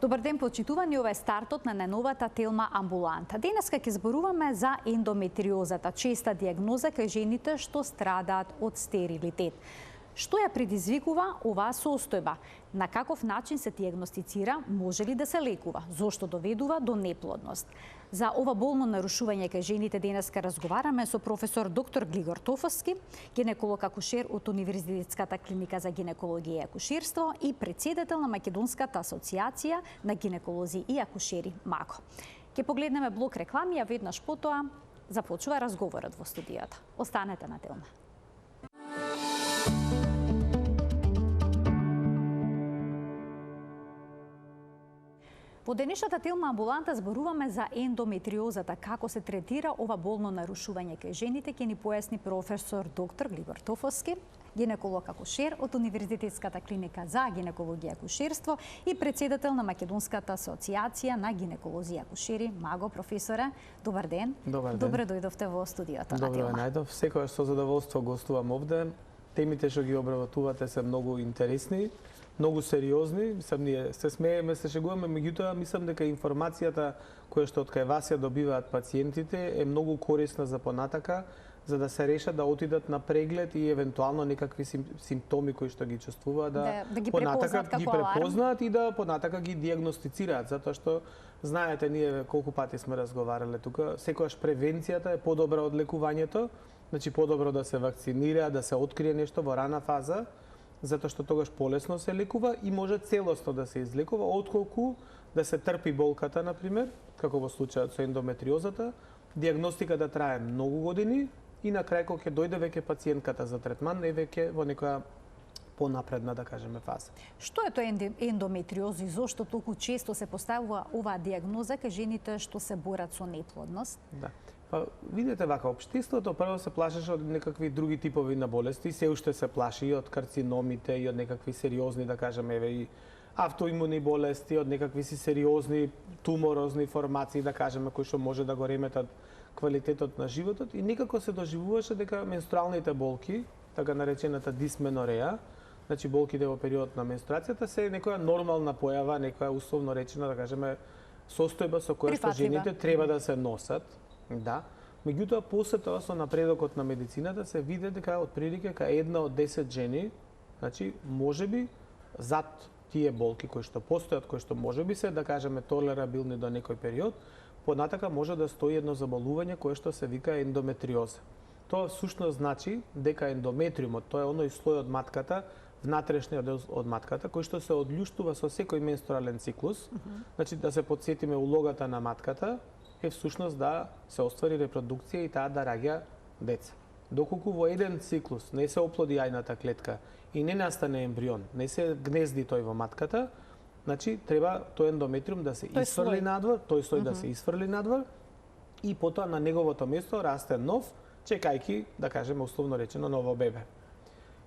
Добар ден, почитувани, ова е стартот на најновата Телма амбуланта. Денеска ќе зборуваме за ендометриозата, честа диагноза кај жените што страдаат од стерилитет. Што ја предизвикува оваа состојба? На каков начин се диагностицира? Може ли да се лекува? Зошто доведува до неплодност? За ова болно нарушување кај жените денеска разговараме со професор доктор Глигор Тофовски, гинеколог акушер од Универзитетската клиника за гинекологија и акушерство и председател на Македонската асоциација на гинеколози и акушери МАГО. Ќе погледнеме блок реклами, а веднаш потоа започува разговорот во студијата. Останете на Телма. Во денешната Телма амбуланта зборуваме за ендометриозата, како се третира ова болно нарушување кај жените, ќе ни појасни професор доктор Глигор Тофовски, гинеколог акушер од Универзитетската клиника за гинекологија и акушерство и председател на Македонската асоциација на гинеколози и акушери МАГО. Професоре, добар ден. Добар ден. Добре дојдовте во студиото на Телма. Добро најдов. Секогаш со задоволство гостувам овде. Темите што ги обработувате се многу интересни, многу сериозни. Мислам, ние се смееме, се шегуваме, меѓутоа мислам дека информацијата која што од кај вас ја добиваат пациентите е многу корисна за понатака, за да се решат да отидат на преглед и евентуално некакви симптоми кои што ги чувствуваат да ги понатака ги препознаат аларм. И да понатака ги диагностицираат, затоа што знаете, ние колку пати сме разговарале тука, секогаш превенцијата е подобра од лекувањето. Значи подобро да се вакцинира, да се открие нешто во рана фаза, затоа што тогаш полесно се лекува и може целосно да се излекува, отколку да се трпи болката, например, како во случајот со ендометриозата, диагностика да трае многу години и на крај кога ќе дојде веќе пациентката за третман, е веќе во некоја понапредна, да кажеме, фаза. Што е тој ендометриоз и зошто толку често се поставува оваа диагноза кај жените што се борат со неплодност? Да. Па, видите вака, општеството прво се плашеше од некакви други типови на болести, се уште се плаши и од карциномите и од некакви сериозни, да кажеме, и автоимуни болести, од некакви си сериозни туморозни формации, да кажеме, кои што може да го реметат квалитетот на животот и некако се доживуваше дека менструалните болки, така наречената дисменореја, значи болките во периодот на менструацијата се некоја нормална појава, некоја условно речена, да кажеме, состојба со која што жените треба да се носат. Да. Меѓутоа, после тоа со напредокот на медицината се види дека отприлика кај 1 од 10 жени, значи можеби зад тие болки кои што постојат, кои што можеби се, да кажеме, толерабилни до некој период, понатака може да стои едно заболување кое што се вика ендометриоза. Тоа всушност значи дека ендометриумот, тоа е оној слој од матката, внатрешниот дел од матката, кој што се одљуштува со секој менструален циклус. Значи да се потсетиме улогата на матката е всушност да се оствари репродукција и таа да раѓа деца. Доколку во еден циклус не се оплоди јајната клетка и не настане ембрион, не се гнезди тој во матката, значи треба тој ендометриум да се изфрли надвор, тој слој да се изфрли надвор и потоа на неговото место расте нов, чекајќи, да кажеме условно речено, ново бебе.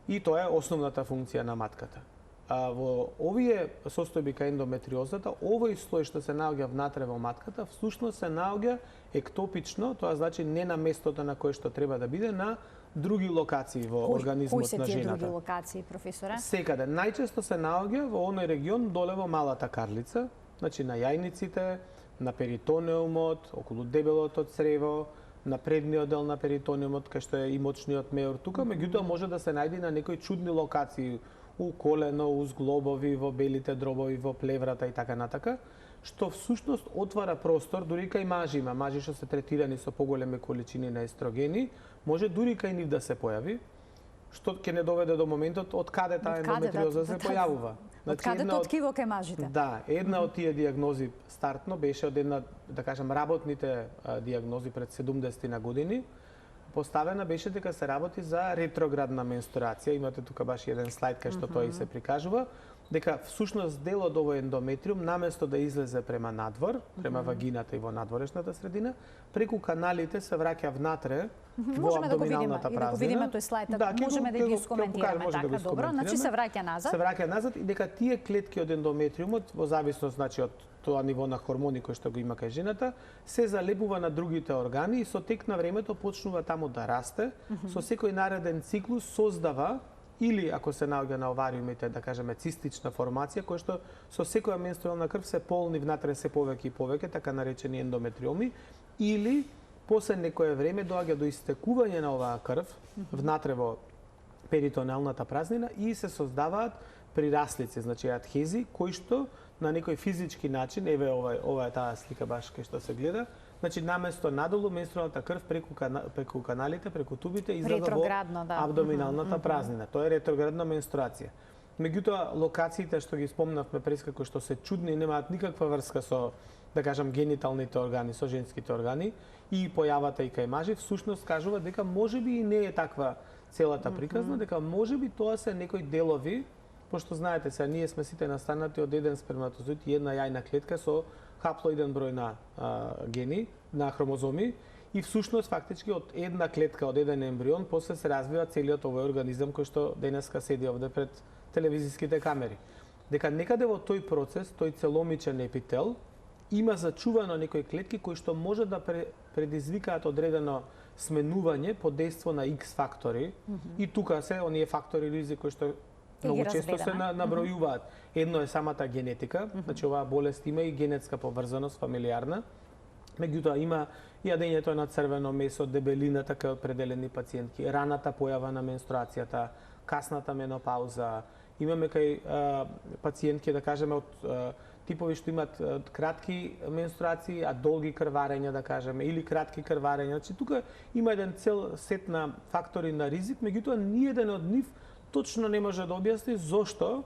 И тоа е основната функција на матката. А во овие состојби кај ендометриозата, овој слој што се наоѓа внатре во матката, всушност се наоѓа ектопично, тоа значи не на местото на кое што треба да биде, на други локации во организмот на жената. Кои се тие други локации, професоре? Секаде. Најчесто се наоѓа во оној регион доле во малата карлица, значи на јајниците, на перитонеумот, околу дебелото црево, на предниот дел на перитонеумот, кај што е и мочниот меор тука, меѓутоа може да се најде на некои чудни локации, у колено, у зглобови, во белите дробови, во плеврата и така натака, што всушност отвара простор, дури кај мажи има, мажи што се третирани со поголеми количини на естрогени, може дури кај нив да се појави, што ќе не доведе до моментот од каде таа ендометриоза се појавува. Од каде тоа ткиво кај мажите? Да, една од тие диагнози стартно беше од една, да кажам, работните диагнози пред 70 на години, поставена беше дека се работи за ретроградна менструација. Имате тука баш еден слайд кај што тоа и се прикажува, дека всушност дел од овој ендометриум наместо да излезе према надвор, према вагината и во надворешната средина, преку каналите се враќа внатре во абдоминалната празнина. Да го видиме тој слайд, можеме да ги скоментираме така, добро. Значи се враќа назад. Се враќа назад и дека тие клетки од ендометриумот, во зависност значи од тоа ниво на хормони кој што го има кај жената, се залепува на другите органи и со тек на времето почнува таму да расте, со секој нареден циклус создава или ако се наоѓа на овариумите, да кажеме цистична формација, која што со секоја менструална крв се полни внатре се повеќе и повеќе, така наречени ендометриоми, или после некое време доаѓа до истекување на оваа крв внатре во перитонеалната празнина и се создаваат прираслици, значи адхези, кои што на некој физички начин, еве ова е таа слика баш кај што се гледа, значи наместо надолу менструалната крв преку каналите, преку тубите излега во абдоминалната празнина. Тоа е ретроградна менструација. Меѓутоа локациите што ги спомнавме прескако што се чудни немаат никаква врска со, да кажам, гениталните органи, со женските органи и појавата и кај мажи, всушност кажува дека можеби и не е таква целата приказна, дека можеби тоа се некои делови, пошто знаете се, ние сме сите настанати од еден сперматозоид и една јајна клетка со хаплоиден број на гени, на хромозоми, и всушност фактички од една клетка, од еден ембрион, после се развива целиот овој организам кој што денеска седи овде пред телевизиските камери. Дека некаде во тој процес, тој целомичен епител, има зачувано некои клетки кои што може да предизвикаат одредено сменување под дејство на X фактори, и тука се оние фактори ризик кои што многу често се набројуваат. Едно е самата генетика, значи оваа болест има и генетска поврзаност фамилиарна. Меѓутоа има и јадењето на црвено месо, дебелината кај определени пациентки, раната појава на менструацијата, касната менопауза. Имаме кај пациентки, да кажеме, од типови што имаат кратки менструации, а долги крварења, да кажеме, или кратки крварења. Значи тука има еден цел сет на фактори на ризик, меѓутоа ниеден од нив точно не може да објасни зошто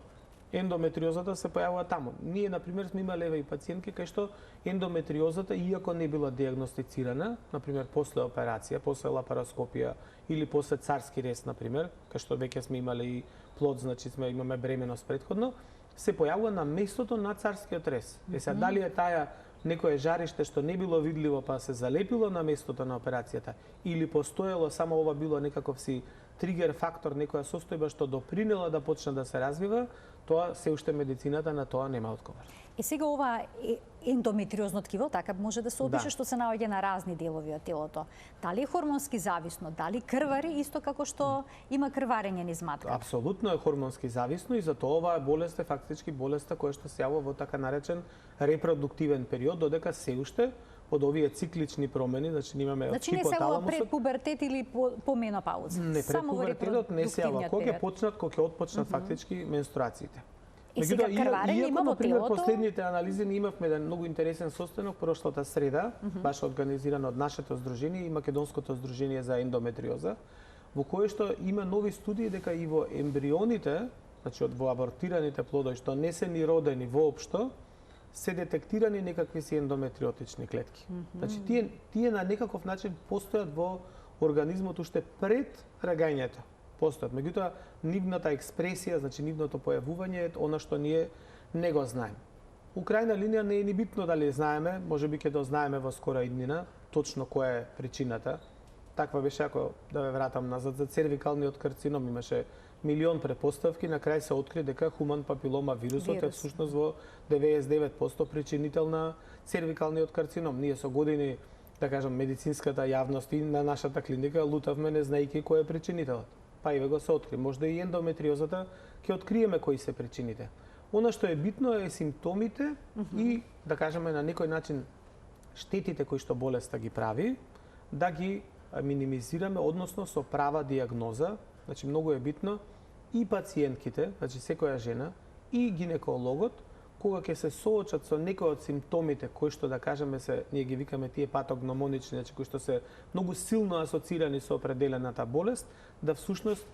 ендометриозата се појавува таму. Ние, например, сме имале и пациентки кај што ендометриозата, иако не била диагностицирана, например, после операција, после лапароскопија или после царски рез, например, кај што веќе сме имале и плод, значи имаме бременост претходно, се појавува на местото на царскиот рез. Сега, дали е таја некое жариште што не било видливо па се залепило на местото на операцијата, или постоело само ова било некаков си тригер фактор, некоја состојба што допринела да почне да се развива, тоа се уште медицината на тоа нема одговор. И сега ова ендометриозно ткиво, така може да се опише, што се наоѓа на разни делови од телото. Дали е хормонски зависно, дали крвари исто како што има крварење низ матката? Апсолутно е хормонски зависно и затоа оваа болест е фактички болеста која што се јавува во така наречен репродуктивен период, додека се уште од овие циклични промени, значи имаме од хипоталамусот. Значи не се јавува пред пубертет или по менопауза? Не, пред пубертетот не се јавува, кога ќе почнат, кога ќе отпочнат фактички менструациите. И сега крварење има во телото? Последните анализи ние имавме еден многу интересен состанок прошлата среда, баш организиран од нашето здружение и Македонското здружение за ендометриоза, во кое што има нови студии дека и во ембрионите, значи од во абортираните плодови што не се ни родени воопшто, се детектирани некакви си ендометриотични клетки. Значи тие на некаков начин постојат во организмот уште пред раѓањето. Постојат. Меѓутоа, нивната експресија, значи нивното појавување е она што ние не го знаеме. У крајна линија не е ни битно дали знаеме, можеби ќе дознаеме во скора иднина, точно која е причината. Таква беше, ако да ве вратам назад, за цервикалниот карцином имаше милион предпоставки, на крај се откри дека хуман папилома вирусот е всушност во 99% причинител на цервикалниот карцином. Ние со години, да кажам, медицинската јавност и на нашата клиника лутавме не знаејќи кој е причинителот. Па и го се откри. Можда и ендометриозата ќе откриеме кои се причините. Она што е битно е симптомите и, да кажеме, на некој начин штетите кои што болеста ги прави, да ги минимизираме, односно со права диагноза. Значи, многу е битно и пациентките, значи секоја жена, и гинекологот, кога ќе се соочат со некој од симптомите кои што, да кажеме, ние ги викаме тие патогномонични, значи кои што се многу силно асоцирани со определената болест, да всушност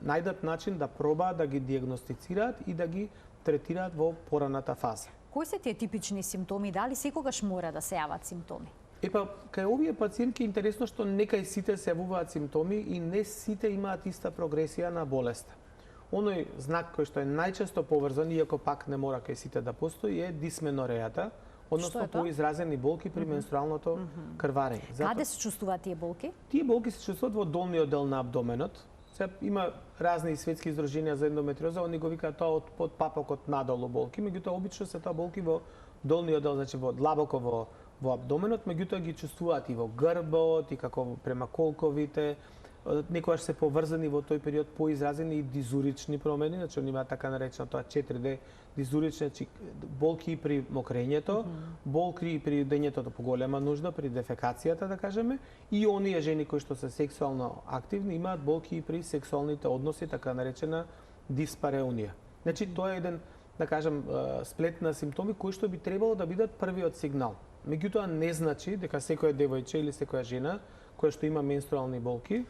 најдат начин да пробаат да ги диагностицираат и да ги третираат во пораната фаза. Кои се тие типични симптоми? Дали секогаш мора да се јават симптоми? Епа, кај овие пациентки интересно што не кај сите се јавуваат симптоми и не сите имаат иста прогресија на болеста. Оној знак кој што е најчесто поврзан, иако пак не мора кај сите да постои, е дисменорејата, односно поизразени болки при менструалното крварење. Каде се чувствуваат тие болки? Тие болки се чувствуваат во долниот дел на абдоменот. Сега има разни светски издруженија за ендометриоза, они го викаат тоа од папокот надолу болки, меѓутоа обично се тоа болки во долниот дел, значи во длабоко во абдоменот, меѓутоа ги чувствуваат и во грбот, и како према колковите, некогаш се поврзани во тој период поизразени и дизурични промени, значи они имаат така наречено тоа 4D дизурични, значи болки при мокрењето, болки при дењето до поголема нужда, при дефекацијата да кажеме, и оние жени кои што се сексуално активни имаат болки и при сексуалните односи, така наречена диспареунија. Значи тоа е еден, да кажем, сплет на симптоми кои што би требало да бидат првиот сигнал. Меѓутоа не значи дека секоја девојче или секоја жена која што има менструални болки,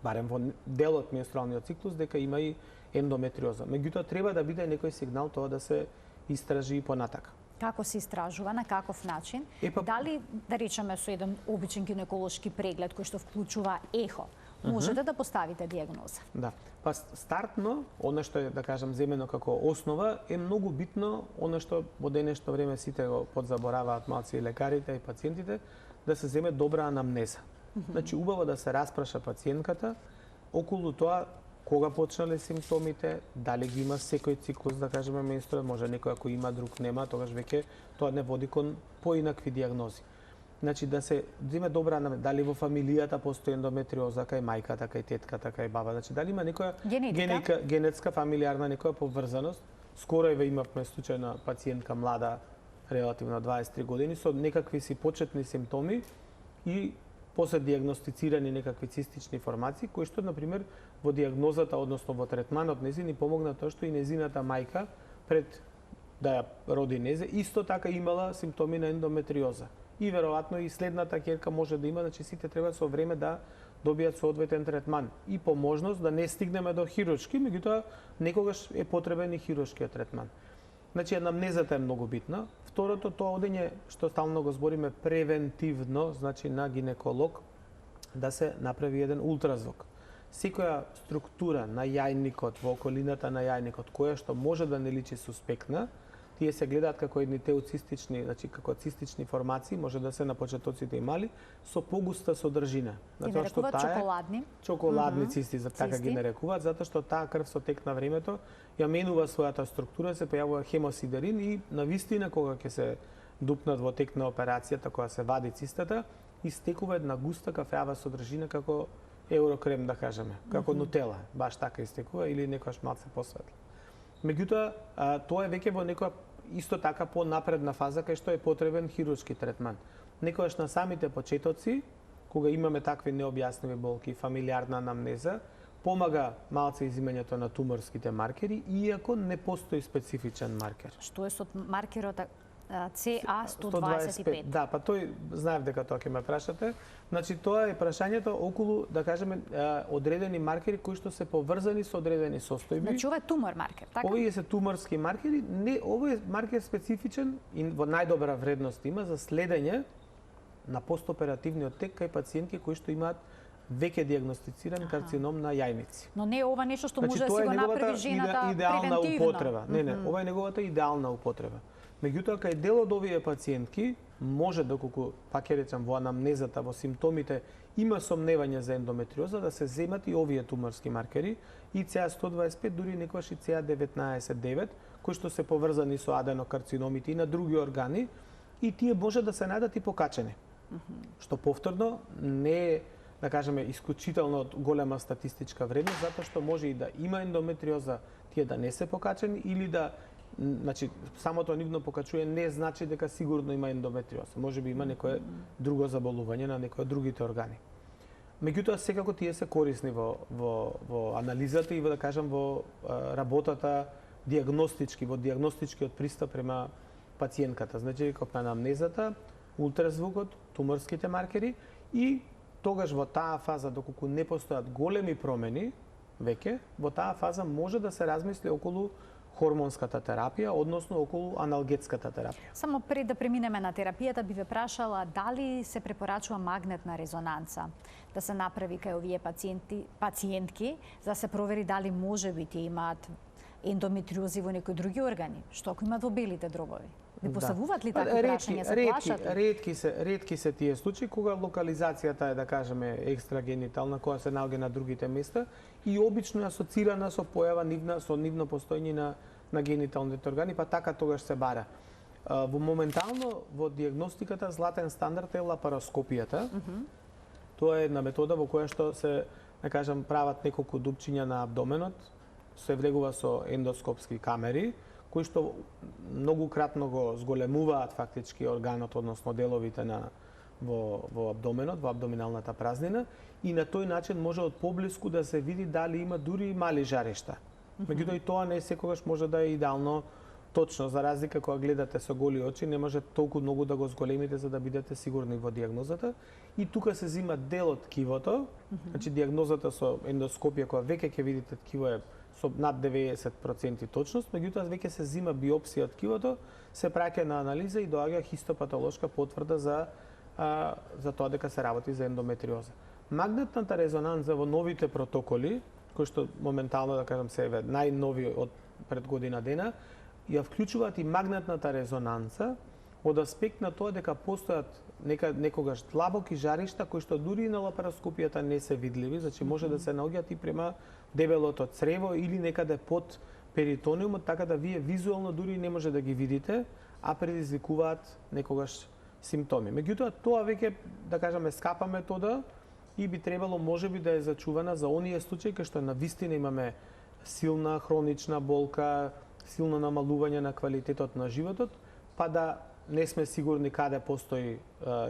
барем во дел од менструалниот циклус, дека има и ендометриоза. Меѓутоа треба да биде некој сигнал тоа да се истражи и понатака. Како се истражува, на каков начин? Дали, да речеме, со еден обичен гинеколошки преглед кој што вклучува ехо, можете да поставите диагноза? Да. Па стартно, она што е, да кажам, земено како основа, е многу битно, она што во денешно време сите го подзабораваат малци и лекарите и пациентите, да се земе добра анамнеза. Значи, убаво да се распраша пациентката околу тоа кога почнале симптомите, дали ги има секој циклус, да кажеме, менструа, може некој ако има, друг нема, тогаш веќе тоа не води кон поинакви диагнози. Значи, да се земе добра анамнеза, дали во фамилијата постои ендометриоза, кај мајката, кај тетката, кај баба, значи дали има некоја генетска фамилиарна некоја поврзаност. Скоро еве имавме случај на пациентка млада, релативно 23 години, со некакви си почетни симптоми и после диагностицирани некакви цистични формации, кои што, например, во диагнозата, односно во третманот нејзи, ни помогна тоа што и незината мајка, пред да ја роди незе, исто така имала симптоми на ендометриоза. И веројатно и следната ќерка може да има, значи сите треба со време да добијат соодветен третман. И по можност да не стигнеме до хируршки, меѓутоа некогаш е потребен и хируршкиот третман. Значи, анамнезата е многу битна. Второто, тоа одење, што стално го збориме, превентивно, значи на гинеколог, да се направи еден ултразвук. Секоја структура на јајникот, во околината на јајникот, која што може да не личи суспектна, тие се гледаат како едни теоцистични, значи како цистични формации, може да се на почетоците и мали, со погуста содржина. Ги нарекуваат чоколадни? Чоколадни цисти, за така ги нарекуваат, затоа што таа крв со тек на времето ја менува својата структура, се појавува хемосидерин и на вистина кога ќе се дупнат во тек на операцијата, кога се вади цистата, истекува една густа кафеава содржина како еврокрем, да кажеме, како нутела, баш така истекува или некојаш малце посветла. Меѓутоа, тоа е веќе во некоја исто така по-напредна фаза кај што е потребен хируршки третман. Некојаш на самите почетоци, кога имаме такви необјасними болки, фамилиарна анамнеза, помага малце изимањето на туморските маркери, иако не постои специфичен маркер. Што е со маркерот CA125? Да, па тој, знаев дека тоа ќе ме прашате. Значи, тоа е прашањето околу, да кажеме, одредени маркери кои што се поврзани со одредени состојби. Значи, ова е тумор маркер, така? Овие се туморски маркери, не, овој е маркер специфичен и во најдобра вредност има за следење на постоперативниот тек кај пациенти кои што имаат веќе диагностициран карцином на јајници. Но не е ова нешто што може да си го направи жената идеална превентивно. употреба. Не, ова е неговата идеална употреба. Меѓутоа, кај дел од овие пациентки може, доколку, пак ќе речам, во анамнезата, во симптомите, има сомневање за ендометриоза, да се земат и овие туморски маркери, и CA125, дури некојаш и CA19-9, кои што се поврзани со аденокарциномите и на други органи, и тие може да се најдат и покачени. Што повторно не е, да кажеме, исклучително од голема статистичка вредност, затоа што може и да има ендометриоза, тие да не се покачени, или да, значи, самото нивно покачување не значи дека сигурно има ендометриоза. Може би има некое друго заболување на некои од другите органи. Меѓутоа, секако тие се корисни во анализата и, да кажам, во работата диагностички, во диагностичкиот пристап према пациентката. Значи, како анамнезата, ултразвукот, туморските маркери и тогаш во таа фаза, доколку не постојат големи промени, веќе, во таа фаза може да се размисли околу хормонската терапија, односно околу аналгетската терапија. Само пред да преминеме на терапијата, би ве прашала дали се препорачува магнетна резонанца да се направи кај овие пациентки, за да се провери дали може би тие имаат ендометриози во некои други органи, што ако имаат во белите дробови. Не поставуваат ли такви прашања, се плашат ли? Ретки се тие случаи кога локализацијата е, да кажеме, екстрагенитална, која се наоѓа на другите места и обично е асоцирана со појава со нивно постоење на гениталните органи, па така тогаш се бара. Моментално во диагностиката златен стандард е лапароскопијата. Тоа е една метода во која што се да кажам, прават неколку дупчиња на абдоменот, се влегува со ендоскопски камери, кои што многукратно го зголемуваат фактички органот, односно деловите во абдоменот, во абдоминалната празнина, и на тој начин може од поблиску да се види дали има дури и мали жаришта. Меѓутоа и тоа не секогаш може да е идеално точно, за разлика кога гледате со голи очи, не може толку многу да го зголемите за да бидете сигурни во дијагнозата. И тука се зима дел од ткивото, значи дијагнозата со ендоскопија која веќе ќе видите ткиво е со над 90% точност, меѓутоа веќе се зима биопсија од ткивото, се праќа на анализа и доаѓа хистопатолошка потврда за тоа дека се работи за ендометриоза. Магнетната резонанца во новите протоколи, кои што моментално, да кажам, се најнови од пред година дена, ја вклучуваат и магнетната резонанца од аспект на тоа дека постојат некогаш длабоки жаришта кои што дури и на лапароскопијата не се видливи, значи може да се наоѓаат и према дебелото црево или некаде под перитониумот, така да вие визуелно дури не може да ги видите, а предизвикуваат некогаш симптоми. Меѓутоа, тоа веќе, да кажеме, скапа метода и би требало можеби да е зачувана за оние случаи кај што навистина имаме силна хронична болка, силно намалување на квалитетот на животот, па да не сме сигурни каде постои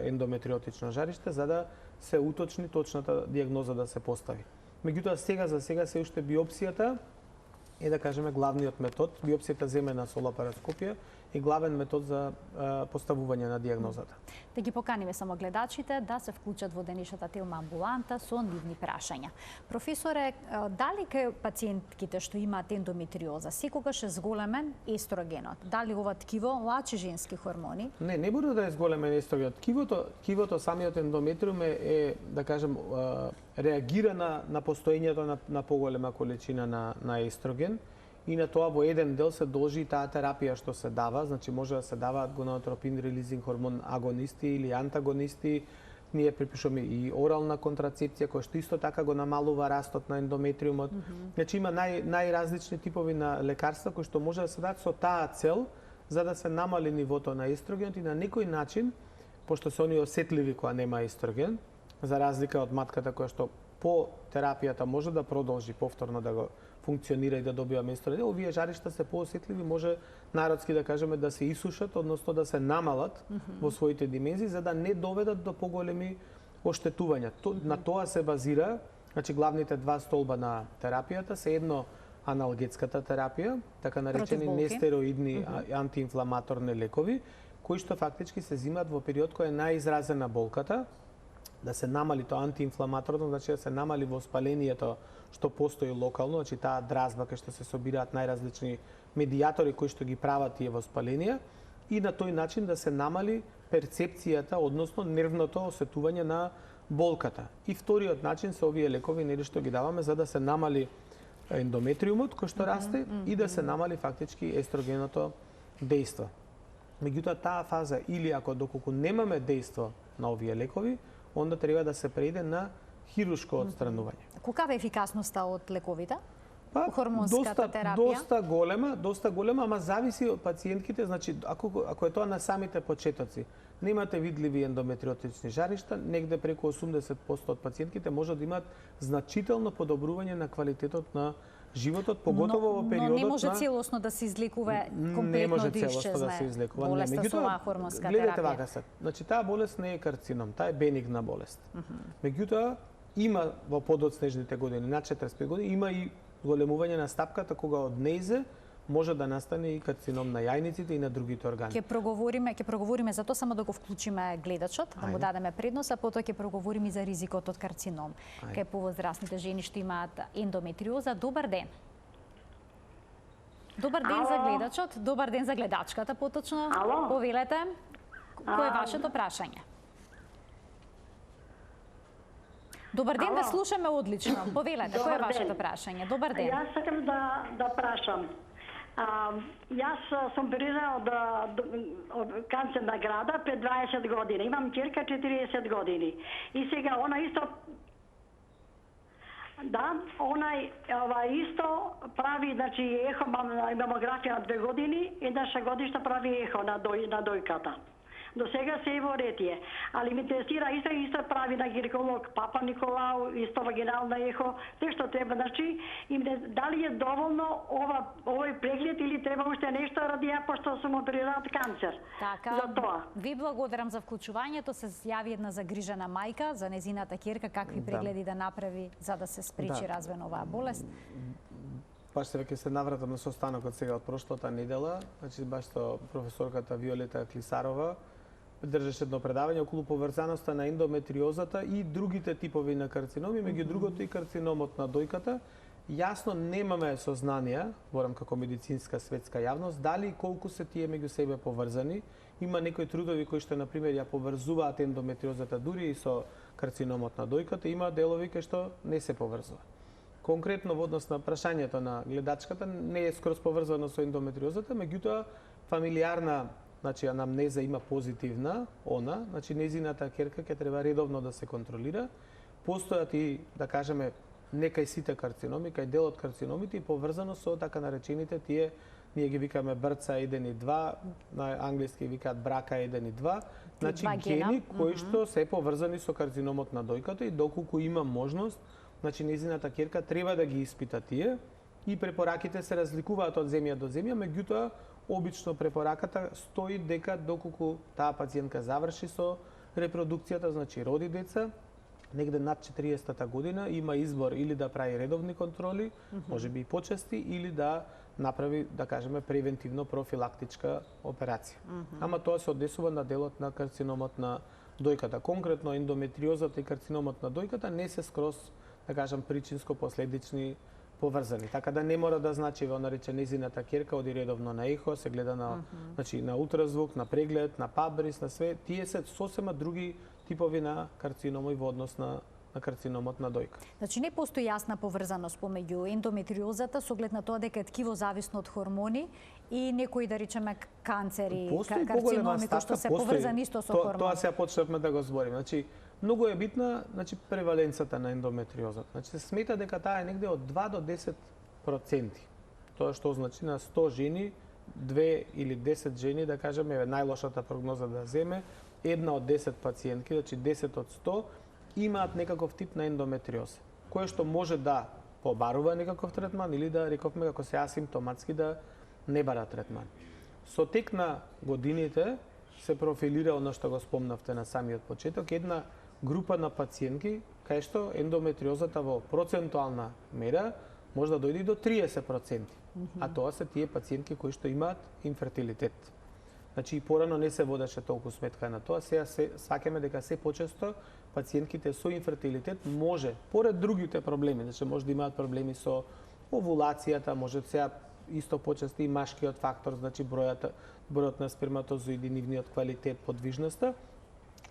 ендометриотично жариште, за да се уточни точната дијагноза да се постави. Меѓутоа, за сега се уште биопсијата е, да кажеме, главниот метод. Биопсијата земена со лапароскопија и главен метод за поставување на дијагнозата. Да ги поканиме само гледачите да се вклучат во денешната Телма амбуланта со нивни прашања. Професоре, дали кај пациентките што имаат ендометриоза секогаш е зголемен естрогенот? Дали ова ткиво лачи женски хормони? Не мора да е зголемен естрогенот. Ткивото самиот ендометриум е, да кажем, реагира на постоењето на поголема количина на естроген, и на тоа во еден дел се должи и таа терапија што се дава, значи може да се даваат гонадотропин релизинг хормон агонисти или антагонисти. Ние припишуваме и орална контрацепција која што исто така го намалува растот на ендометриумот. Значи има најразлични типови на лекарства кои што може да се дадат со таа цел за да се намали нивото на естрогенот и на некој начин, пошто се они осетливи кога нема естроген, за разлика од матката која што по терапијата може да продолжи повторно да го функционира и да добива естроген, овие жаришта се поосетливи, може народски да кажеме да се исушат, односно да се намалат во своите димензии за да не доведат до поголеми оштетувања. На тоа се базира, значи главните два столба на терапијата се едно аналгетската терапија, така наречени нестероидни антиинфламаторни лекови, кои што фактички се земаат во период кој е најизразена болката, да се намали тоа антиинфламаторно, значи да се намали воспалението што постои локално, значи таа дразба кај што се собираат најразлични медијатори кои што ги прават тие воспаленија и на тој начин да се намали перцепцијата, односно нервното осетување на болката. И вториот начин се овие лекови нели што ги даваме за да се намали ендометриумот кој што расте и да се намали фактички естрогеното дејство. Меѓутоа таа фаза или ако доколку немаме дејство на овие лекови, онда треба да се преиде на хируршко отстранување. Колкава е ефикасноста од лековите? Па, хормонската терапија? Доста голема, ама зависи од пациентките, значи ако е тоа на самите почетоци, немате видливи ендометриотични жаришта, негде преку 80% од пациентките може да имаат значително подобрување на квалитетот на животот, поготово во периодот на... Но не може целосно да се излекува комплетно да исчезне болеста со оваа хормонска терапија. Гледате вака се, значи таа болест не е карцином, таа е бенигна болест. Меѓутоа, има во подоцнежните години, на 45 години, има и големување на стапката кога од нејзе може да настане и карцином на јајниците и на другите органи. Ќе проговориме за тоа, само да го вклучиме гледачот, да му дадеме предност, а потоа ќе проговориме за ризикот од карцином. Кај повозрастните жени што имаат ендометриоза. Добар ден. Добар ден за гледачот, добар ден за гледачката, поточно. Повелете, кој е вашето прашање? Добар ден, да слушаме одлично. Повелете, кој е вашето прашање? Добар ден. Јас сакам да прашам. Јас сум оперирала од канцер на града пред 20 години. Имам ќерка 40 години. И сега она исто исто прави, значи ехо, мамографија на 2 години, еднаш годишно прави ехо на дојката. До сега се е во ретие. Али ме интересира исто прави на гинеколог Папа Николау, исто вагинална ехо, те што треба, значи, дали е доволно овој преглед или треба уште нешто ради ја пошто сум оперирала од канцер. Така, За тоа. ви благодарам за вклучувањето. Се јави една загрижена мајка за незината ќерка, какви прегледи да направи за да се спречи развој на оваа болест. Баш се веќе се навратам на состанокот сега од прошлата недела, значи баш со професорката Виолета Клисарова држеше едно предавање околу поврзаноста на ендометриозата и другите типови на карциноми, меѓу другото и карциномот на дојката. Јасно немаме сознанија, борам како медицинска светска јавност, дали и колку се тие меѓу себе поврзани. Има некои трудови кои што на пример ја поврзуваат ендометриозата дури и со карциномот на дојката, има делови кои што не се поврзуваат. Конкретно во однос на прашањето на гледачката не е скроз поврзано со ендометриозата, меѓутоа фамилиарна, значи анамнеза има позитивна, значи незината ќерка ќе треба редовно да се контролира. Постојат и, да кажеме, не кај сите карциноми, кај дел од карциномите и поврзано со така наречените тие, ние ги викаме брца 1 и 2, на англиски викаат брака 1 и 2, значи гени кои што се поврзани со карциномот на дојката и доколку има можност, значи незината ќерка треба да ги испита тие и препораките се разликуваат од земја до земја, меѓутоа обично препораката стои дека доколку таа пациентка заврши со репродукцијата, значи роди деца, негде над 40-та година има избор или да прави редовни контроли, можеби и почести, или да направи, да кажеме, превентивно профилактичка операција. Ама тоа се однесува на делот на карциномот на дојката. Конкретно ендометриозата и карциномот на дојката не се скроз, да кажам, причинско-последични поврзани. Така да не мора да значи во нарече незината ќерка оди редовно на ехо, се гледа на значи на ултразвук, на преглед, на пабрис, на све. Тие се сосема други типови на карциноми во однос на карциномот на дојка. Значи не постои јасна поврзаност помеѓу ендометриозата со оглед на тоа дека е ткиво зависно од хормони и некои, да речеме, канцери, карциноми кои што се поврзани исто со хормони. Тоа сега почнавме да го збориме. Значи многу е битна, значи преваленцата на ендометриозата. Значи се смета дека таа е негде од 2 до 10%. Тоа што значи на 100 жени, 2 или 10 жени, да кажеме, најлошата прогноза да земе, една од 10 пациентки, значи 10 од 100 имаат некаков тип на ендометриоза, кој што може да побарува некаков третман или да рековме како се асимптоматски да не бара третман. Со тек на годините се профилира оно што го спомнавте на самиот почеток, една група на пациентки кај што ендометриозата во процентуална мера може да дојде до 30%, а тоа се тие пациентки кои што имаат инфертилитет. Значи и порано не се водеше толку сметка на тоа, сега се сваќаме дека се почесто пациентките со инфертилитет може, поред другите проблеми, значи може да имаат проблеми со овулацијата, може сега исто почесто и машкиот фактор, значи бројот на сперматозоиди, нивниот квалитет, подвижноста,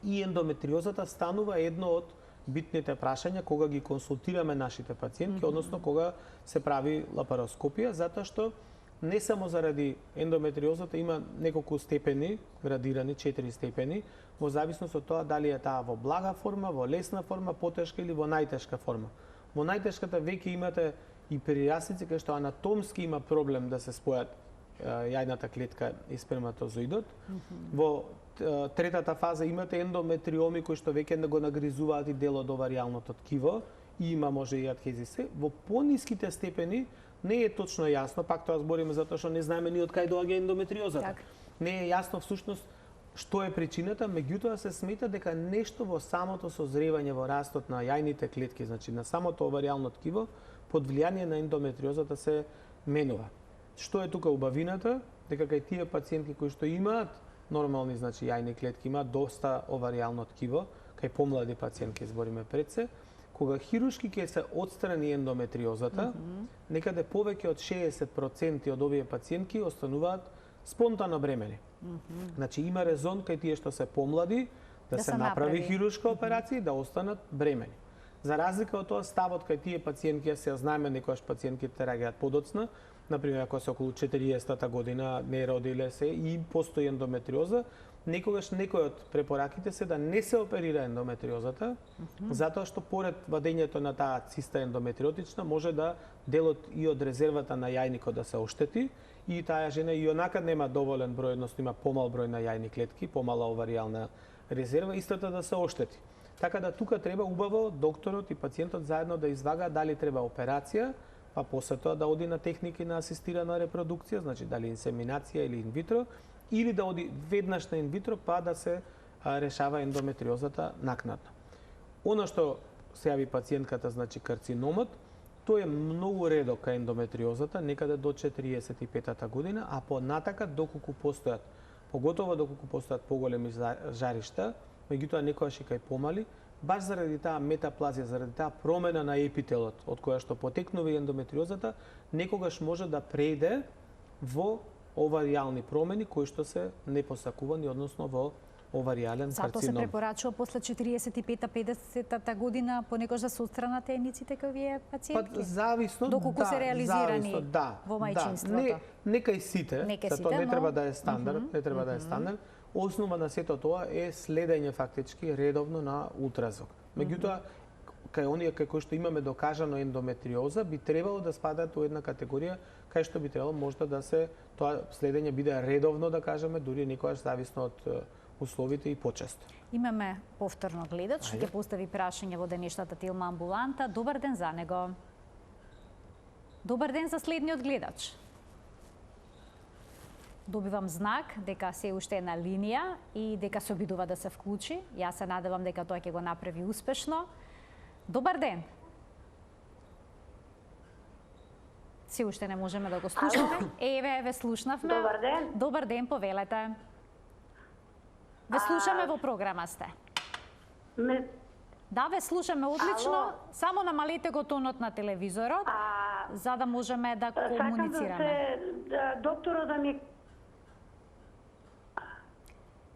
и ендометриозата станува едно од битните прашања кога ги консултираме нашите пациентки, односно кога се прави лапароскопија, затоа што не само заради ендометриозата има неколку степени, градирани 4 степени, во зависност од тоа дали е таа во блага форма, во лесна форма, потешка или во најтешка форма. Во најтешката веќе имате и перирастици кај што анатомски има проблем да се спојат јајната клетка и сперматозоидот. Во третата фаза имате ендометриоми кои што веќе го нагризуваат и дел од оваријалното ткиво и има може и адхезис. Во пониските степени не е точно јасно, пак тоа збориме затоа што не знаеме ни од кај доаѓа ендометриозата. Не е јасно всушност што е причината, меѓутоа се смета дека нешто во самото созревање, во растот на јајните клетки, значи на самото оваријално ткиво, под влијание на ендометриозата се менува. Што е тука убавината? Дека кај тие пациентки кои што имаат нормални, значи јајни клетки, имаат доста оваријално ткиво, кај помлади пациентки збориме пред се, кога хируршки ќе се отстрани ендометриозата, некаде повеќе од 60% од овие пациентки остануваат спонтано бремени. Значи има резон кај тие што се помлади да се направи хируршка операција и да останат бремени. За разлика од тоа, ставот кај тие пациентки, се знаеме некојаш пациентките реагираат подоцна, например, ако се околу 40-та година не родиле се и постои ендометриоза, некогаш некој од препораките се да не се оперира ендометриозата, затоа што поред вадењето на таа циста ендометриотична може да делот и од резервата на јајникот да се оштети и таа жена и онака нема доволен број, односно има помал број на јајни клетки, помала оваријална резерва, истата да се оштети. Така да тука треба убаво докторот и пациентот заедно да извага дали треба операција, па после тоа да оди на техники на асистирана репродукција, значи дали инсеминација или инвитро, или да оди веднаш на инвитро па да се решава ендометриозата накнадно. Она што се јави пациентката, значи карциномот, тој е многу редок кај ендометриозата, некаде до 45-та година, а понатака доколку постојат, поготово доколку постојат поголеми жаришта, меѓутоа некојаш и кај помали, баш заради таа метаплазија, заради таа промена на епителот, од која што потекнува и ендометриозата, некогаш може да прејде во оваријални промени кои што се непосакувани, односно во оваријален карцином. Зато се препорачува после 45-50 година понекогаш да се отстранат ениците кај овие пациентки? Па зависно, доколку се реализирани во мајчинството. Нека и сите, тоа не треба да е стандард, не треба да е стандард. Основа на сето тоа е следење фактички редовно на ултразвук. Меѓутоа, кај оние кај кои што имаме докажано ендометриоза, би требало да спадаат во една категорија кај што би требало можда да се тоа следење биде редовно, да кажеме, дури некојаш зависно од условите и почесто. Имаме повторно гледач, што ќе постави прашање во денешната Тилма амбуланта. Добар ден за него. Добар ден за следниот гледач. Добивам знак дека се уште е на линија и дека се обидува да се вклучи. Јас се надевам дека тоа ќе го направи успешно. Добар ден. Се уште не можеме да го слушаме. Еве слушнавме. Добар ден. Добар ден, повелете. Ве слушаме во програма сте. Да, ве слушаме одлично. Ало? Само намалете го тонот на телевизорот, за да можеме да комуницираме. Докторот да ми...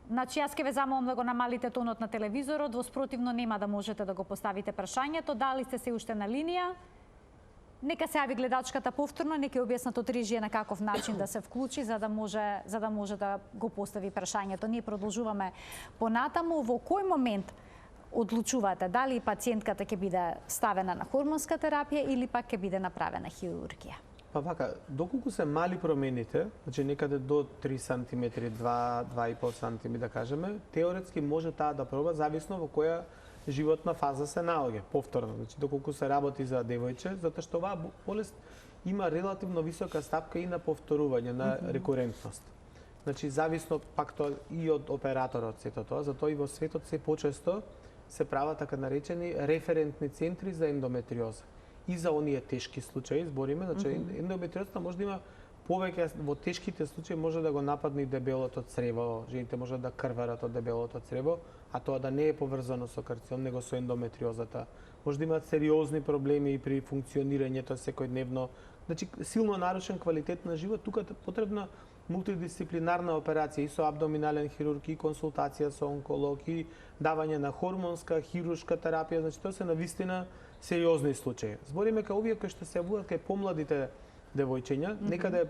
Значи, јас ќе ве замолам да го намалите тонот на телевизорот, во спротивно нема да можете да го поставите прашањето. Дали сте се уште на линија? Нека се јави гледачката повторно, нека објаснат од режија на каков начин да се вклучи, за да може да го постави прашањето. Ние продолжуваме понатаму. Во кој момент одлучувате дали пациентката ќе биде ставена на хормонска терапија или пак ќе биде направена хирургија? Па вака, доколку се мали промените, значи некаде до 3 см, 2,5 см да кажеме, теоретски може таа да проба зависно во која животна фаза се наоѓа. Повторно, значи доколку се работи за девојче, затоа што оваа болест има релативно висока стапка и на повторување, на рекурентност. Значи зависно пак тоа и од операторот сето тоа, затоа и во светот се почесто се прават така наречени референтни центри за ендометриоза. И за оние тешки случаи збориме, значи ендометриозата може да има повеќе, во тешките случаи може да го нападне и дебелото црево, жените може да крварат од дебелото црево, а тоа да не е поврзано со карцином, него со ендометриозата. Може да имаат сериозни проблеми и при функционирањето секојдневно. Значи силно нарушен квалитет на живот, тука е потребна мултидисциплинарна операција и со абдоминален хирург, и консултација со онколог, и давање на хормонска, хируршка терапија, значи тоа се навистина сериозни случаи. Збориме кај овие кои што се јавуваат кај помладите девојчиња, некаде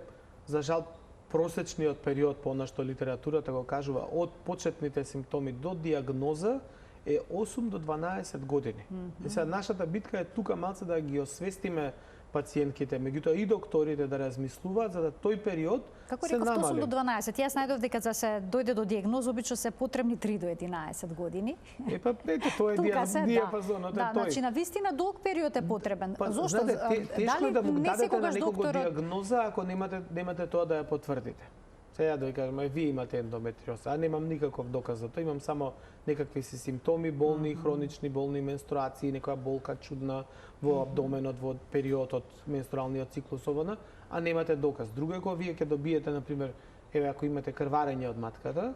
за жал просечниот период по она што литературата го кажува од почетните симптоми до диагноза е 8 до 12 години. Сега нашата битка е тука малце да ги освестиме пациентките, меѓутоа и докторите да размислуваат за да тој период Како се намали. Како реков 8 до 12? Јас најдов дека за се дојде до диагноза обично се потребни 3 до 11 години. Па ете тоа е диапазонот, да, значи на вистина долг период е потребен. Зошто? Тешко е да му дадете на некого диагноза ако немате тоа да ја потврдите. Сега да ви кажам, вие имате ендометриоза, а немам никаков доказ за тоа, имам само некакви си симптоми, болни, хронични болни менструации, некоја болка чудна во абдоменот во периодот менструалниот циклус овона, а немате доказ. Друго е кога вие ќе добиете, например, еве ако имате крварење од матката,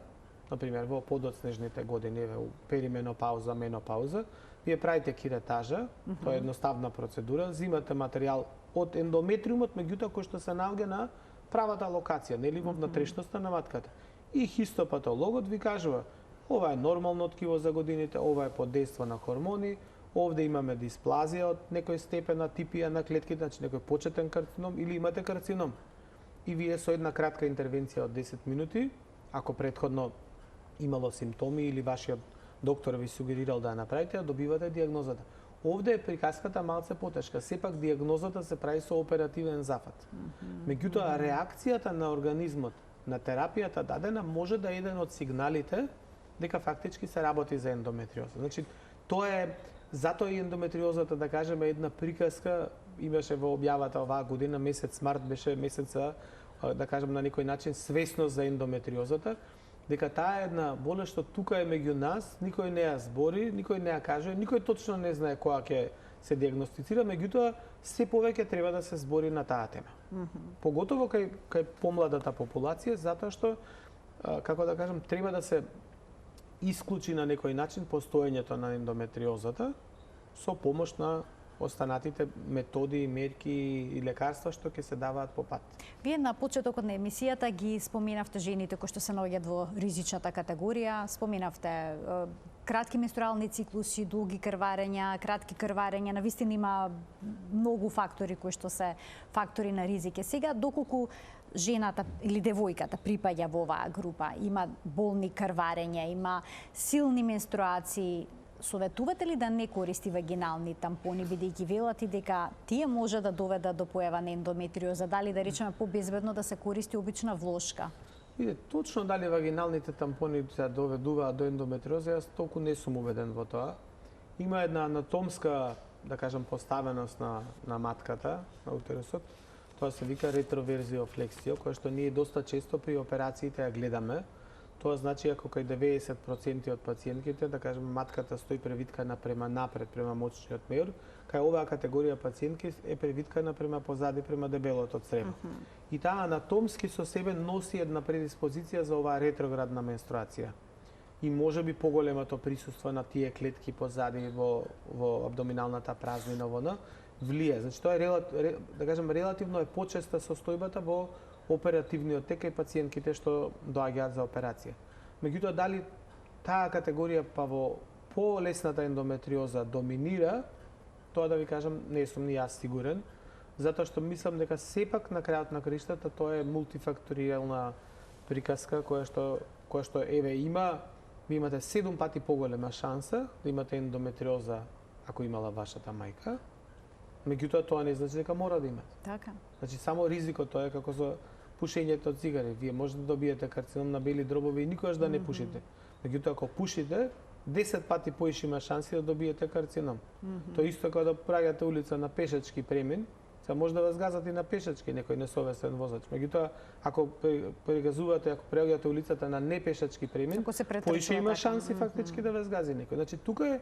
например во подоцнежните години, еве перименопауза, менопауза, вие правите киретажа, тоа е едноставна процедура, зимате материјал од ендометриумот, меѓутоа кој што се наоѓа на правата локација, нели во внатрешноста на матката. И хистопатологот ви кажува, ова е нормално ткиво за годините, ова е под дејство на хормони, Овде имаме дисплазија од некој степен на типија на клетките, значи некој почетен карцином или имате карцином. И вие со една кратка интервенција од 10 минути, ако претходно имало симптоми или вашиот доктор ви сугерирал да ја направите, добивате дијагнозата. Овде е приказката малце потешка. Сепак дијагнозата се прави со оперативен зафат. Меѓутоа, реакцијата на организмот на терапијата дадена може да е еден од сигналите дека фактички се работи за ендометриоза. Значи, тоа е затоа и ендометриозата, да кажеме, една приказка имаше во објавата оваа година, месец март беше месеца, да кажем на некој начин, свесност за ендометриозата, дека таа е една болест што тука е меѓу нас, никој не ја збори, никој не ја каже, никој точно не знае која ќе се дијагностицира, меѓутоа се повеќе треба да се збори на таа тема. Поготово кај помладата популација, затоа што, како да кажем, треба да се исклучи на некој начин постоењето на ендометриозата со помош на останатите методи, мерки и лекарства што ќе се даваат по пат. Вие на почетокот на емисијата ги споменавте жените кои што се наоѓаат во ризичната категорија, споменавте кратки менструални циклуси, долги крварења, кратки крварења, навистина има многу фактори кои што се фактори на ризик. Сега, доколку жената или девојката припаѓа во оваа група, има болни крварења, има силни менструации, советувате ли да не користи вагинални тампони, бидејќи велат и дека тие може да доведат до појава на ендометриоза, дали да речеме побезбедно да се користи обична влошка? Виде, точно дали вагиналните тампони се доведуваат до ендометриоза, јас толку не сум убеден во тоа. Има една анатомска, да кажам, поставеност на матката, на утерусот. Тоа се вика ретроверзиофлексија, која што ние доста често при операциите ја гледаме. Тоа значи ако кај 90% од пациентките, да кажеме, матката стои превиткана према напред, према мочниот меур, кај оваа категорија пациентки е превиткана према позади, према дебелото црево. И таа анатомски со себе носи една предиспозиција за оваа ретроградна менструација. И може би поголемото присуство на тие клетки позади во абдоминалната празнина влие. Значи тоа е да кажем релативно е почеста состојбата во оперативниот тек и пациентките што доаѓаат за операција. Меѓутоа, дали таа категорија па во полесната ендометриоза доминира, тоа да ви кажам, не сум ни јас сигурен, затоа што мислам дека сепак на крајот на краиштата тоа е мултифакторијална приказка која што еве ви имате 7 пати поголема шанса да имате ендометриоза ако имала вашата мајка. Меѓутоа тоа не значи дека мора да имате. Така. Значи само ризикот тоа е како со пушењето од цигари. Вие може да добиете карцином на бели дробови и никогаш да не пушите. Меѓутоа ако пушите, 10 пати поише има шанси да добиете карцином. Тоа исто како да праѓате улица на пешачки премин, се може да вас газат и на пешачки некој несовесен возач. Меѓутоа ако прегазувате, ако преоѓате улицата на непешачки премин, поише има шанси фактички да вас гази некој. Значи тука е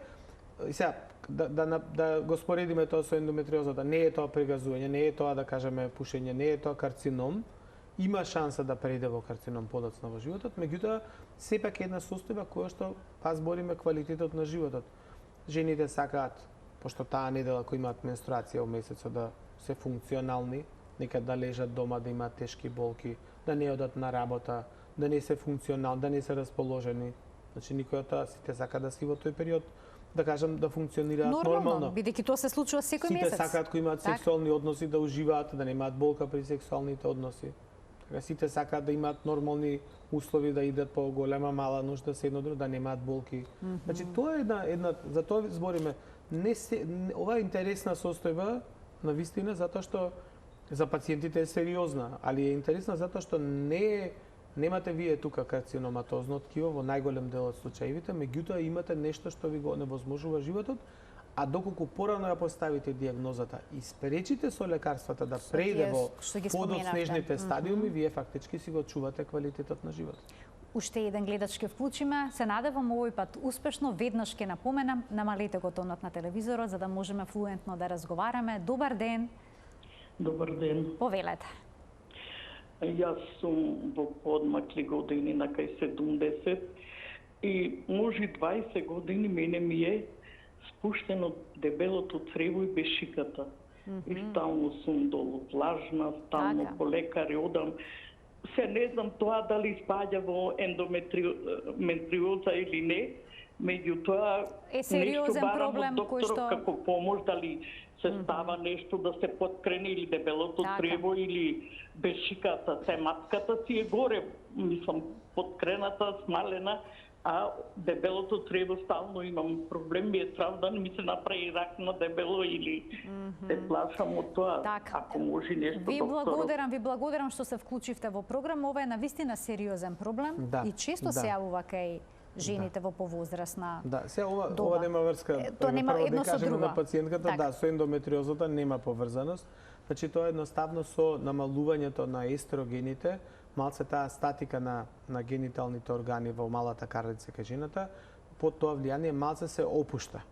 сега да го споредиме тоа со ендометриозата, не е тоа прегазување, не е тоа да кажеме пушење, не е тоа карцином. Има шанса да преиде во карцином подоцна во животот, меѓутоа сепак е една состојба која што збориме квалитетот на животот. Жените сакаат, пошто таа недела кој имаат менструација во месецот да се функционални, нека да лежат дома, да имаат тешки болки, да не одат на работа, да не се функционални, да не се расположени. Значи никој од тоа сите сака да си во тој период да кажам да функционираат нормално. Бидејќи тоа се случува секој месец. Сите сакаат кои имаат сексуални односи да уживаат, да немаат болка при сексуалните односи. Така сите сакаат да имаат нормални услови да идат по голема мала нужда се едно друго, да немаат болки. Значи тоа е една за тоа збориме, ова е интересна состојба на вистина затоа што за пациентите е сериозна, али е интересна затоа што немате вие тука карциноматозно ткиво во најголем дел од случаевите, меѓутоа имате нешто што ви го невозможува животот, а доколку порано ја поставите дијагнозата и спречите со лекарствата да преиде во подоцнежните стадиуми, вие фактички си го чувате квалитетот на животот. Уште еден гледач ке вклучиме, се надевам овој пат успешно, веднаш ке напоменам, намалете го тонот на телевизорот за да можеме флуентно да разговараме. Добар ден. Добар ден. Повелете. Јас сум во подмакли години на кај 70 и може 20 години мене ми е спуштено дебелото црево и бешиката. И стално сум долу влажна, стално по лекари одам. Се не знам тоа дали спаѓа во ендометриоза или не, Меѓутоа, сериозен барам проблем од докторот кој што како помош, дали се става нешто да се подкрене или дебелото црево или бешиката, се матката си е горе, мислам, подкрената, смалена, а дебелото црево стално имам проблем, ми е страв да не ми се направи рак на дебело или се плашам од тоа, ако може нешто Ви благодарам што се вклучивте во програм. Ова е навистина сериозен проблем и често се јавува кај жените во повозрасна доба. Се ова нема врска. Тоа нема едно со друго. На пациентката, со ендометриозата нема поврзаност. Значи тоа едноставно со намалувањето на естрогените, малце таа статика на гениталните органи во малата карлица кај жената, под тоа влијание малце се опушта.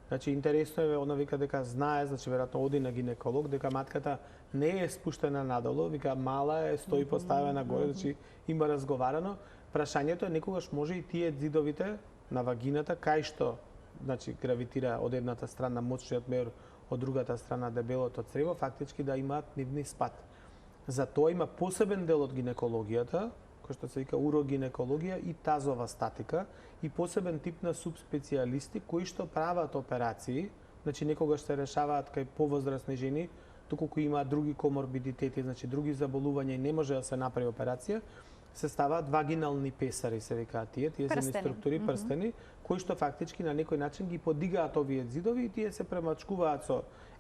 Значи интересно е, она вика дека знае, значи веројатно оди на гинеколог, дека матката не е спуштена надолу, вика мала е, стои поставена горе, значи има разговарано. Прашањето е некогаш може и тие ѕидовите на вагината, кај што значи гравитира од едната страна мочниот меор, од другата страна дебелото црево, фактички да имаат нивни спад. Затоа има посебен дел од гинекологијата, кој што се вика урогинекологија и тазова статика, и посебен тип на субспецијалисти кои што прават операции, значи некогаш се решаваат кај повозрасни жени, доколку имаат други коморбидитети, значи други заболувања и не може да се направи операција, се ставаат вагинални песари, се викаат тие се структури, прстени, кои што фактички на некој начин ги подигаат овие ѕидови и тие се премачкуваат со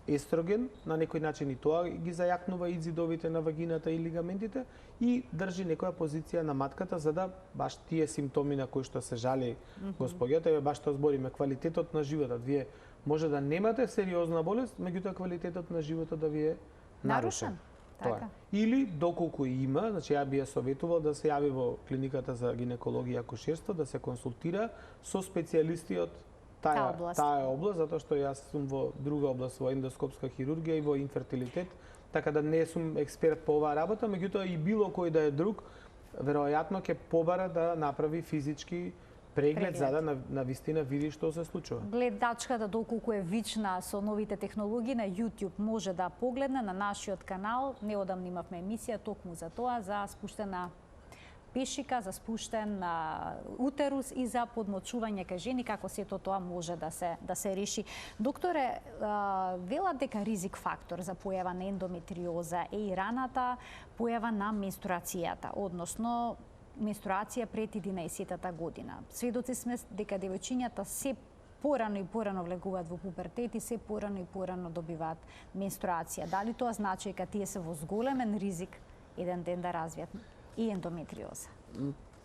естроген, на некој начин и тоа ги зајакнува и ѕидовите на вагината и лигаментите и држи некоја позиција на матката за да баш тие симптоми на кои што се жали господјата, баш тоа збориме, квалитетот на животот. Вие може да немате сериозна болест, меѓутоа квалитетот на животот да ви е нарушен. Така. Или доколку има, значи ја би ја советувал да се јави во клиниката за гинекологија и акушерство, да се консултира со специјалисти од таа област, затоа што јас сум во друга област, во ендоскопска хирургија и во инфертилитет, така да не сум експерт по оваа работа, меѓутоа и било кој да е друг, веројатно ќе побара да направи физички преглед за да на вистина види што се случува. Гледачката доколку е вична со новите технологии на YouTube може да погледне на нашиот канал. Неодамна имавме емисија токму за тоа, за спуштена пешика, за спуштен утерус и за подмочување кај жени, како сето тоа може да се реши. Докторе, велат дека ризик фактор за појава на ендометриоза е и раната појава на менструацијата, односно менструација пред 11-та година. Сведоци сме дека девојчињата се порано и порано влегуваат во пубертет и се порано и порано добиваат менструација. Дали тоа значи дека тие се во зголемен ризик еден ден да развијат и ендометриоза?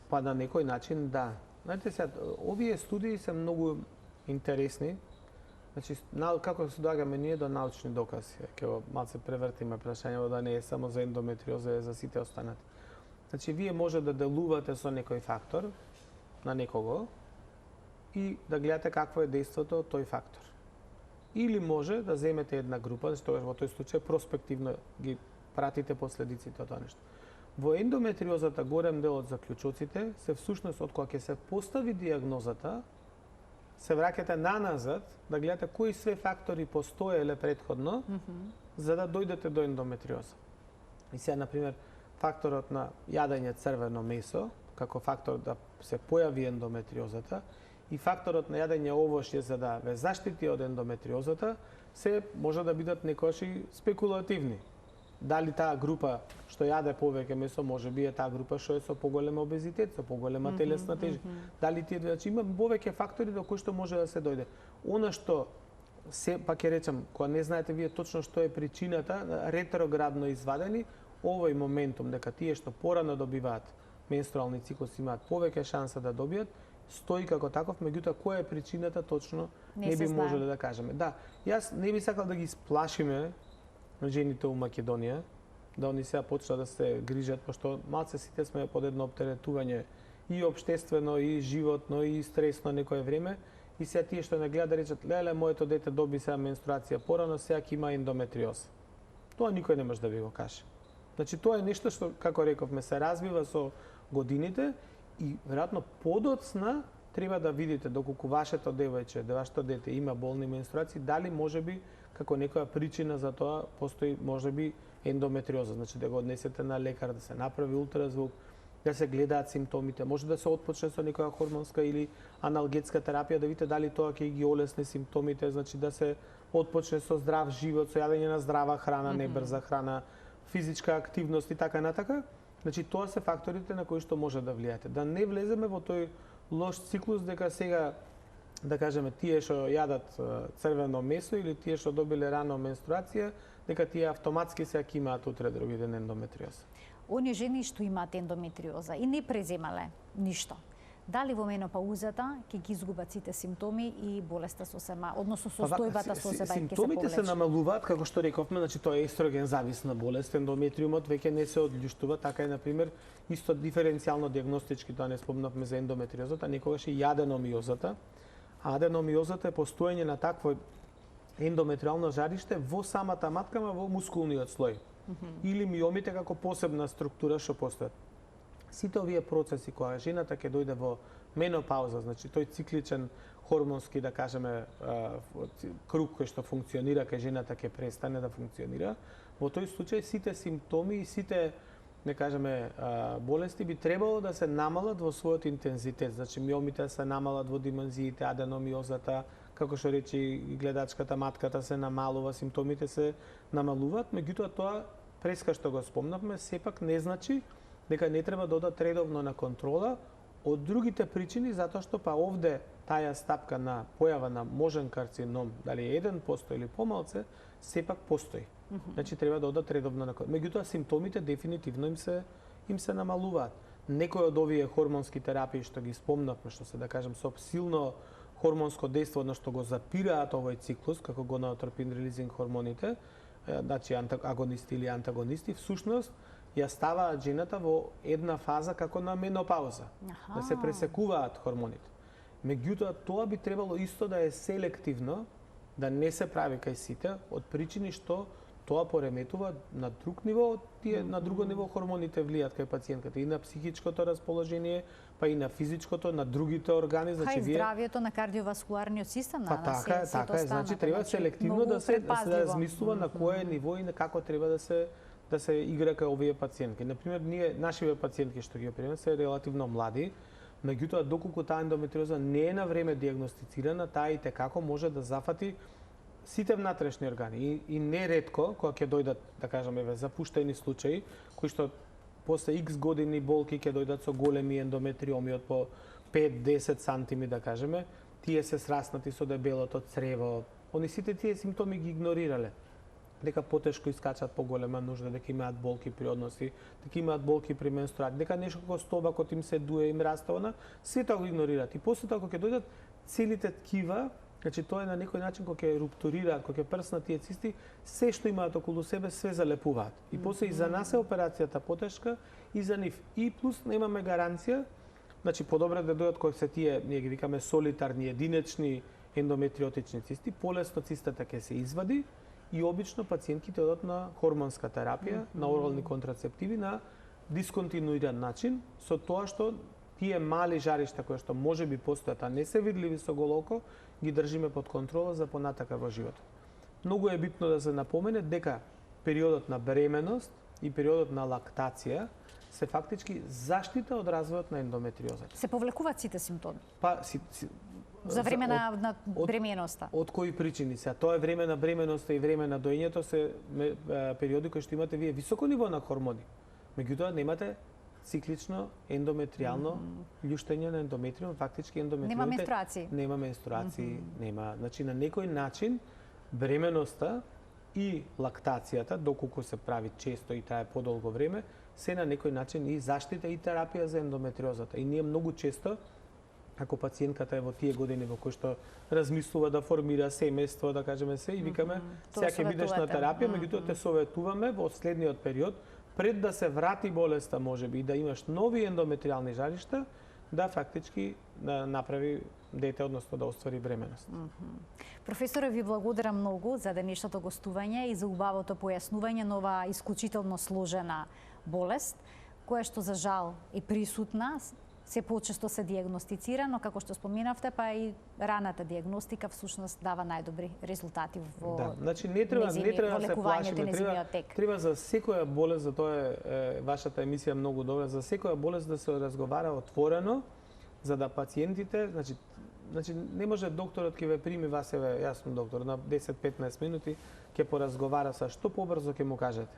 Па на некој начин да. Знаете сега, овие студии се многу интересни. Значи, како се доаѓаме ние до научни докази? Ќе го малце превртиме прашањето да не е само за ендометриоза, е за сите останати. Значи, вие може да делувате со некој фактор на некого и да гледате какво е дејството од тој фактор. Или може да земете една група, што во тој случај проспективно ги пратите последиците од тоа нешто. Во ендометриозата голем дел од заклучоците се всушност од кога ќе се постави диагнозата, се враќате наназад да гледате кои све фактори постоеле претходно за да дојдете до ендометриоза. И сега, например, факторот на јадење црвено месо, како фактор да се појави ендометриозата, и факторот на јадење овошје за да ве заштити од ендометриозата, се може да бидат некојаш и спекулативни. Дали таа група што јаде повеќе месо, може би е таа група што е со поголем обезитет, со поголема телесна тежест. Дали тие значи има повеќе фактори до кои што може да се дојде. Она што се па ќе речам, кога не знаете вие точно што е причината, ретроградно извадени, овој моментум дека тие што порано добиваат менструални циклуси имаат повеќе шанса да добијат, стои како таков, меѓутоа која е причината точно не би можеле да кажеме. Да, јас не би сакал да ги сплашиме жените у Македонија, да они сега почнат да се грижат, пошто малце сите сме под едно оптеретување и општествено, и животно, и стресно некое време, и сега тие што не гледаат да речат, леле, моето дете доби сега менструација порано, сега ќе има ендометриоз. Тоа никој не може да ви го каже. Значи, тоа е нешто што, како рековме, се развива со годините и, веројатно, подоцна треба да видите доколку вашето девојче, вашето дете има болни менструации, дали може би како некоја причина за тоа постои може би ендометриоза, значи да го однесете на лекар, да се направи ултразвук, да се гледаат симптомите. Може да се отпочне со некоја хормонска или аналгетска терапија, да видите дали тоа ќе ги олесне симптомите, значи да се отпочне со здрав живот, со јадење на здрава храна, не брза храна, физичка активност и така натака. Значи тоа се факторите на кои што може да влијаете. Да не влеземе во тој лош циклус дека сега да кажеме тие што јадат црвено месо или тие што добиле рано менструација, дека тие автоматски сега ќе имаат утре други ден ендометриоза. Они жени што имаат ендометриоза и не преземале ништо, дали во менопаузата ќе ги изгубат сите симптоми и болеста сосема, односно состојбата сосема ќе се симптомите се намалуваат, како што рековме, значи тоа е естроген зависна болест, ендометриумот веќе не се одљуштува, така е на пример исто диференцијално диагностички, тоа не спомнавме за ендометриозата, некогаш и аденомиозата. А аденомиозата е постоење на такво ендометриално жариште во самата матка, во мускулниот слој. Или миомите како посебна структура што постојат. Сите овие процеси кога жената ќе дојде во менопауза, значи тој цикличен хормонски, да кажеме, круг кој што функционира кај жената ќе престане да функционира, во тој случај сите симптоми и сите, не кажеме, болести би требало да се намалат во својот интензитет. Значи миомите се намалат во димензиите, аденомиозата, како што рече и гледачката, матката се намалува, симптомите се намалуваат, меѓутоа тоа, преска што го спомнавме, сепак не значи дека не треба да одат редовно на контрола од другите причини, затоа што па овде таа стапка на појава на можен карцином, дали е 1% или помалце, сепак постои. Значи треба да одат редовно на контрола. Меѓутоа симптомите дефинитивно им се намалуваат. Некои од овие хормонски терапии што ги спомнавме, што се да кажем со силно хормонско дејство, односно го запираат овој циклус, како го ноотропин релизинг хормоните, значи агонисти или антагонисти, всушност ја ставаат жената во една фаза како на менопауза, да се пресекуваат хормоните. Меѓутоа, тоа би требало исто да е селективно, да не се прави кај сите, од причини што тоа пореметува на друг ниво, на друго ниво хормоните влијаат кај пациентката, и на психичкото расположение, па и на физичкото, на другите органи, значи вие здравјето на кардиоваскуларниот систем на така е, значи треба селективно да се размислува на кое ниво и на како треба да се игра кај овие пациентки. Например, нашиве пациентки што ги оперираме се релативно млади, меѓутоа доколку таа ендометриоза не е на време диагностицирана, таа и како може да зафати сите внатрешни органи и неретко кога ќе дојдат, да кажеме, запуштени случаи кои што после X години болки ќе дојдат со големи ендометриоми од по 5-10 сантими, да кажеме, тие се сраснати со дебелото црево. Они сите тие симптоми ги игнорирале. Дека потешко искачат поголема нужда, дека имаат болки при односи, дека имаат болки при менструација, дека нешто како стомакот им се дуе, им растована, сите тоа го игнорираат. И после тоа кога ќе дојдат целите ткива, значи тоа е на некој начин кога ќе руптурираат, кога ќе прснат тие цисти, се што имаат околу себе све залепуваат. И после и за нас е операцијата потешка и за нив. И плюс немаме гаранција, значи подобро да дојдат кои се тие, ние ги викаме солитарни, единечни ендометриотични цисти, полесно цистата ќе се извади и обично пациентките одат на хормонска терапија, на орални контрацептиви на дисконтинуиран начин, со тоа што тие мали жаришта кои што можеби постојат, а не се видливи со голо око, ги држиме под контрола за понатака во животот. Многу е битно да се напомене дека периодот на бременост и периодот на лактација се фактички заштита од развојот на ендометриозата. Се повлекуваат сите симптоми? Па, за време на бременоста. Од кои причини се? Тоа е време на бременоста и време на доењето се периоди кои што имате вие високо ниво на хормони. Меѓутоа немате циклично ендометриално љуштење на ендометриум, фактички ендометриумите нема менструации. Нема менструации, нема. Значи на некој начин бременоста и лактацијата, доколку се прави често и трае подолго време, се на некој начин и заштита и терапија за ендометриозата. И ние многу често, ако пациентката е во тие години во кои што размислува да формира семејство, да кажеме се, и викаме, сега ќе бидеш на терапија, меѓутоа те советуваме во следниот период, пред да се врати болеста, можеби, и да имаш нови ендометриални жаришта, да фактички да направи дете, односно да оствари бременост. Професоре, ви благодарам многу за денешното гостување и за убавото појаснување на оваа исклучително сложена болест, која што за жал е присутна се почесто се диагностицира, но како што споменавте, па и раната диагностика всушност дава најдобри резултати во значи не треба да се плашиме, треба за секоја болест, за тоа е вашата емисија многу добра, за секоја болест да се разговара отворено, за да пациентите, значи не може докторот ќе ве прими вас, јас сум доктор, на 10-15 минути ќе поразговара со што побрзо ќе му кажете.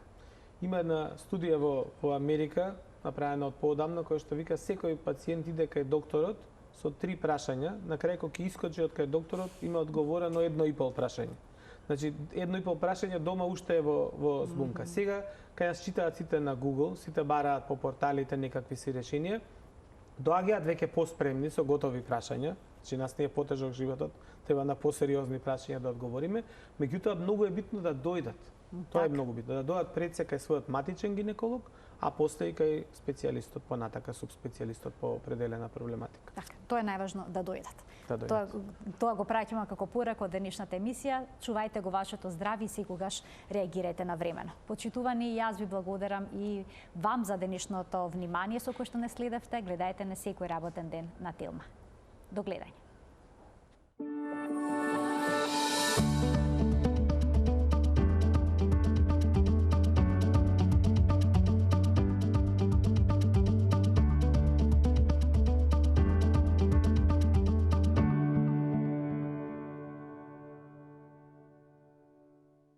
Има една студија во Америка, направена од поодамна, која што вика секој пациент иде кај докторот со 3 прашања, на крај кога ќе искочи од кај докторот има одговорено 1,5 прашање. Значи 1,5 прашање дома уште е во збунка. Сега кај нас читаат сите на Google, сите бараат по порталите некакви си решенија, доаѓаат веќе поспремни со готови прашања, значи нас не е потежок животот, треба на посериозни прашања да одговориме, меѓутоа многу е битно да дојдат. Тоа е многу битно, да дојдат пред се кај својот матичен гинеколог, а после и кај специјалистот, понатака субспецијалистот по определена проблематика. Така, тоа е најважно да дојдат. Да дојдат. Тоа го праќаме како порака од денешната емисија. Чувајте го вашето здравје и секогаш реагирајте навремено. Почитувани, јас ви благодарам и вам за денешното внимание со кое што не следевте. Гледајте на секој работен ден на Телма. До гледање.